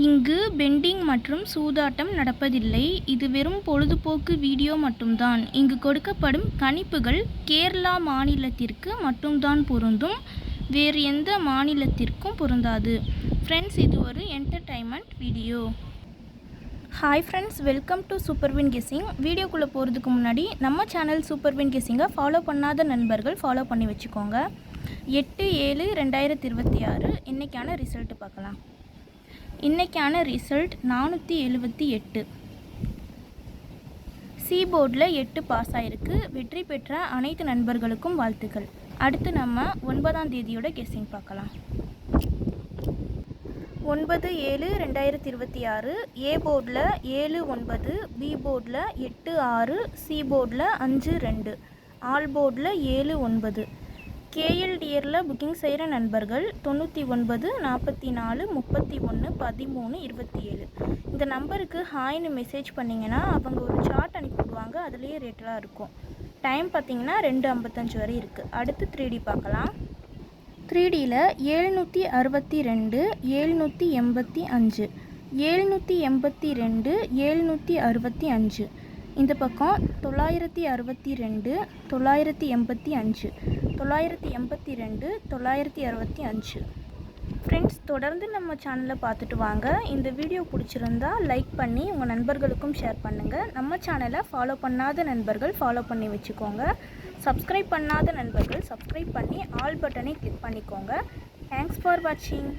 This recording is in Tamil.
இங்கு பெண்டிங் மற்றும் சூதாட்டம் நடப்பதில்லை. இது வெறும் பொழுதுபோக்கு வீடியோ மட்டும்தான். இங்கு கொடுக்கப்படும் கணிப்புகள் கேரளா மாநிலத்திற்கு மட்டும்தான் பொருந்தும். வேறு எந்த மாநிலத்திற்கும் பொருந்தாது. ஃப்ரெண்ட்ஸ், இது ஒரு entertainment video. Hi friends, welcome to super win guessing. வீடியோக்குள்ளே போகிறதுக்கு முன்னாடி நம்ம சேனல் சூப்பர் வின் கெஸ்ஸிங்கை ஃபாலோ பண்ணாத நண்பர்கள் ஃபாலோ பண்ணி வச்சுக்கோங்க. 8/7/2026 இன்றைக்கான ரிசல்ட்டு பார்க்கலாம். இன்றைக்கான ரிசல்ட் 478. சி போர்டில் 8 பாஸ் ஆகிருக்கு. வெற்றி பெற்ற அனைத்து நண்பர்களுக்கும் வாழ்த்துக்கள். அடுத்து நம்ம 9ஆம் தேதியோட கெஸ்ஸிங் பார்க்கலாம். 9/7/2026 ஏ போர்டில் 7/9, பி போர்டில் 8/6, சி போர்டில் 5/2, ஆல் போர்டில் 7/9. கேஎல்டிஆரில் புக்கிங் செய்கிற நண்பர்கள் 99 44 31 13 27. இந்த நம்பருக்கு ஹாய்னு மெசேஜ் பண்ணிங்கன்னா அவங்க ஒரு சார்ட் அனுப்பிவிடுவாங்க. அதுலேயே ரேட்டெலாம் இருக்கும். டைம் பார்த்திங்கன்னா 2:55 வரை இருக்குது. அடுத்து 3D பார்க்கலாம். 3Dயில் 762 785 782 765. இந்த பக்கம் 962 985 982 965. ஃப்ரெண்ட்ஸ், தொடர்ந்து நம்ம சேனலை பார்த்துட்டு வாங்க. இந்த வீடியோ பிடிச்சிருந்தா லைக் பண்ணி உங்கள் நண்பர்களுக்கும் ஷேர் பண்ணுங்கள். நம்ம சேனலை ஃபாலோ பண்ணாத நண்பர்கள் ஃபாலோ பண்ணி வச்சுக்கோங்க. சப்ஸ்கிரைப் பண்ணாத நண்பர்கள் சப்ஸ்கிரைப் பண்ணி ஆல் பட்டனை கிளிக் பண்ணிக்கோங்க. தேங்க்ஸ் ஃபார் வாட்சிங்.